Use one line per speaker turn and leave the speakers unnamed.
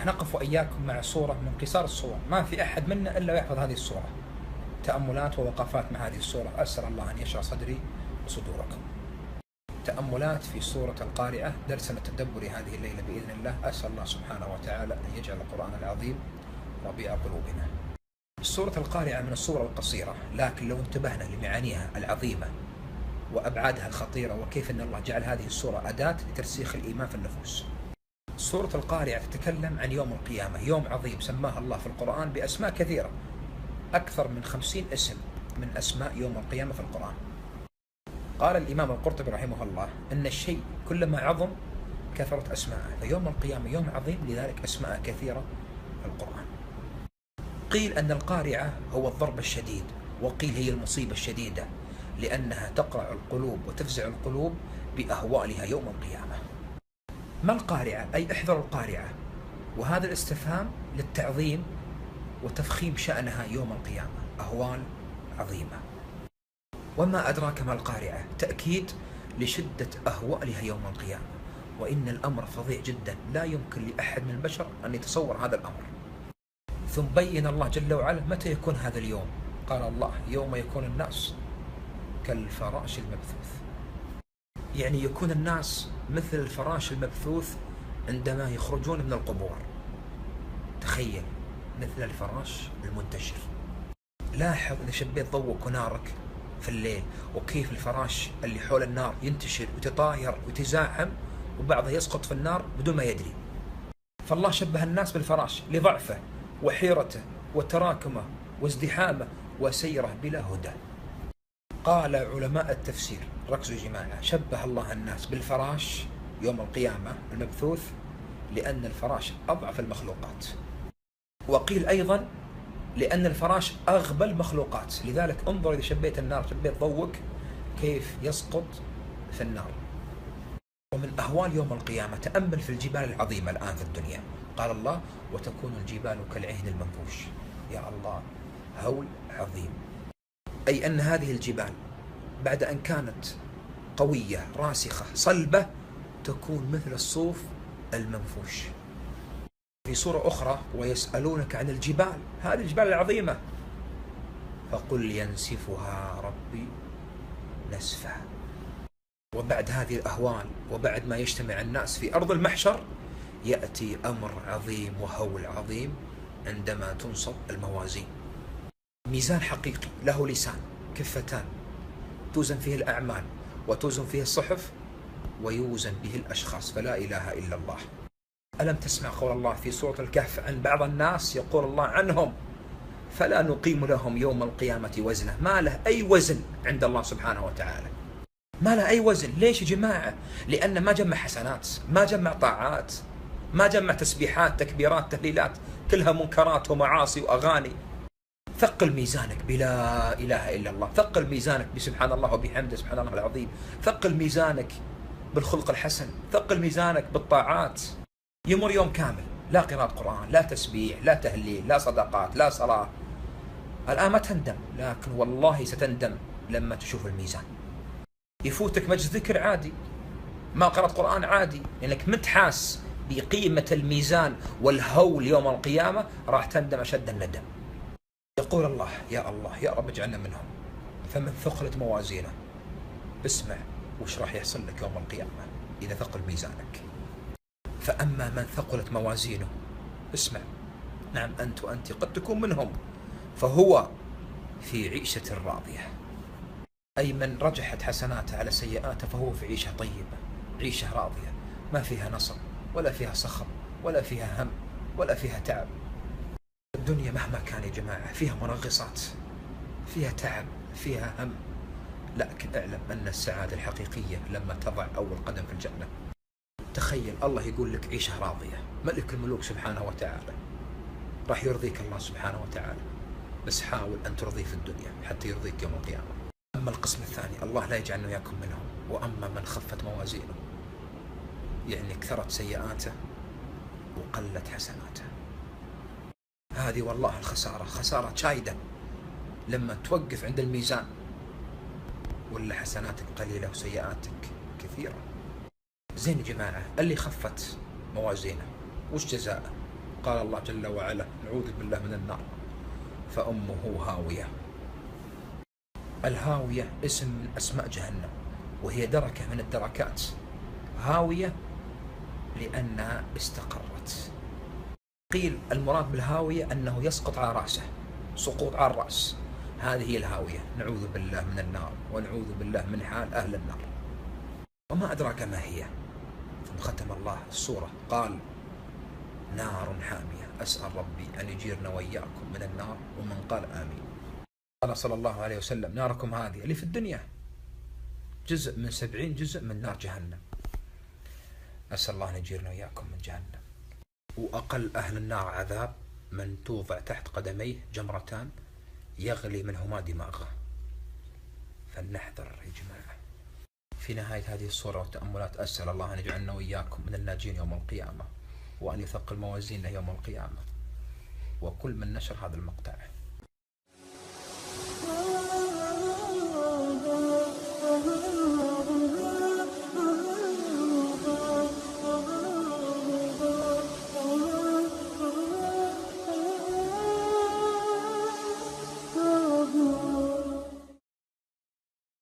راح نقف وإياكم مع صورة من قصار الصور، ما في أحد منا إلا يحفظ هذه الصورة. تأملات ووقفات مع هذه الصورة، أسأل الله أن يشرح صدري وصدوركم. تأملات في سورة القارعة، درسنا التدبري هذه الليلة بإذن الله. أسأل الله سبحانه وتعالى أن يجعل القرآن العظيم ربيع قلوبنا. سورة القارعة من الصور القصيرة، لكن لو انتبهنا لمعانيها العظيمة وأبعادها الخطيرة وكيف أن الله جعل هذه السورة أداة لترسيخ الإيمان في النفوس. سورة القارعة تتكلم عن يوم القيامة، يوم عظيم سماه الله في القرآن بأسماء كثيرة، أكثر من 50 اسم من أسماء يوم القيامة في القرآن. قال الإمام القرطبي رحمه الله أن الشيء كلما عظم كثرت أسماءه، فيوم القيامة يوم عظيم لذلك أسماء كثيرة في القرآن. قيل أن القارعة هو الضرب الشديد، وقيل هي المصيبة الشديدة، لأنها تقرع القلوب وتفزع القلوب بأهوالها يوم القيامة. ما القارعة؟ أي احذر القارعة، وهذا الاستفهام للتعظيم وتفخيم شأنها يوم القيامة، أهوال عظيمة. وما أدراك ما القارعة، تأكيد لشدة أهوالها يوم القيامة، وإن الأمر فظيع جدا، لا يمكن لأحد من البشر أن يتصور هذا الأمر. ثم بين الله جل وعلا متى يكون هذا اليوم. قال الله: يوم يكون الناس كالفراش المبثوث، يعني يكون الناس مثل الفراش المبثوث عندما يخرجون من القبور. تخيل، مثل الفراش المنتشر. لاحظ إذا شبيت ضوءك ونارك في الليل، وكيف الفراش اللي حول النار ينتشر ويتطاير ويتزاحم، وبعضه يسقط في النار بدون ما يدري. فالله شبه الناس بالفراش لضعفه وحيرته وتراكمه وازدحامه وسيره بلا هدى. قال علماء التفسير، ركزوا يا جماعة، شبه الله الناس بالفراش يوم القيامة المبثوث لأن الفراش أضعف المخلوقات، وقيل أيضا لأن الفراش أغبى المخلوقات. لذلك انظر إذا شبيت النار، شبيت ضوءك كيف يسقط في النار. ومن أهوال يوم القيامة، تأمل في الجبال العظيمة الآن في الدنيا. قال الله: وتكون الجبال كالعهن المنفوش. يا الله، هول عظيم. أي أن هذه الجبال بعد أن كانت قوية راسخة صلبة تكون مثل الصوف المنفوش. في سورة أخرى: ويسألونك عن الجبال، هذه الجبال العظيمة، فقل ينسفها ربي نسفا. وبعد هذه الأهوال وبعد ما يجتمع الناس في أرض المحشر، يأتي أمر عظيم وهول عظيم عندما تنصب الموازين. ميزان حقيقي له لسان، كفتان، توزن فيه الأعمال وتوزن فيه الصحف ويوزن به الأشخاص، فلا إله إلا الله. ألم تسمع قول الله في سورة الكهف عن بعض الناس؟ يقول الله عنهم: فلا نقيم لهم يوم القيامة وزنه. ما له أي وزن عند الله سبحانه وتعالى، ما له أي وزن. ليش يا جماعة؟ لأن ما جمع حسنات، ما جمع طاعات، ما جمع تسبيحات تكبيرات تهليلات، كلها منكرات ومعاصي وأغاني. ثقل ميزانك بلا إله إلا الله، ثقل ميزانك بسبحان الله وبحمده سبحان الله العظيم، ثقل ميزانك بالخلق الحسن، ثقل ميزانك بالطاعات. يمر يوم كامل لا قراءة قرآن، لا تسبيح، لا تهليل، لا صدقات، لا صلاة. الآن ما تندم، لكن والله ستندم لما تشوف الميزان. يفوتك مجلس ذكر عادي، ما قرأت قرآن عادي، لأنك متحاس بقيمة الميزان والهول يوم القيامة، راح تندم أشد الندم. يقول الله: يا الله يا رب اجعلنا منهم. فمن ثقلت موازينه، اسمع وش راح يحصل لك يوم القيامة إذا ثقل ميزانك. فأما من ثقلت موازينه، اسمع، نعم أنت وأنت قد تكون منهم، فهو في عيشة راضية. أي من رجحت حسناته على سيئاته فهو في عيشة طيبة، عيشة راضية، ما فيها نصب ولا فيها صخب ولا فيها هم ولا فيها تعب. الدنيا مهما كان يا جماعة فيها منغصات، فيها تعب، فيها هم، لكن اعلم أن السعادة الحقيقية لما تضع أول قدم في الجنة. تخيل الله يقول لك عيشة راضية، ملك الملوك سبحانه وتعالى، راح يرضيك الله سبحانه وتعالى، بس حاول أن ترضيه في الدنيا حتى يرضيك يوم القيامة. أما القسم الثاني، الله لا يجعلنا وياكم منهم. وأما من خفت موازينه، يعني كثرت سيئاته وقلت حسناته، هذه والله الخسارة، خسارة شايدة لما توقف عند الميزان ولا حسناتك قليلة وسيئاتك كثيرة. زين يا جماعة، اللي خفت موازينه وش جزاءه؟ قال الله جل وعلا: نعوذ بالله من النار، فأمه هاوية. الهاوية اسم من أسماء جهنم، وهي دركة من الدركات. هاوية لأنها استقرت. قيل المراد بالهاوية أنه يسقط على رأسه، سقوط على الرأس، هذه هي الهاوية. نعوذ بالله من النار، ونعوذ بالله من حال أهل النار. وما أدراك ما هي. ثم ختم الله السورة قال: نار حامية، أسأل ربي أن يجيرنا وإياكم من النار. ومن قال آمين. قال صلى الله عليه وسلم: ناركم هذه اللي في الدنيا جزء من 70 جزء من نار جهنم. أسأل الله أن يجيرنا وإياكم من جهنم. وأقل أهل النار عذاب من توضع تحت قدميه جمرتان يغلي منهما دماغه. فلنحذر يا جماعة. في نهاية هذه الصورة والتأملات أسأل الله أن يجعلنا وإياكم من الناجين يوم القيامة، وأن يثقل موازيننا يوم القيامة، وكل من نشر هذا المقطع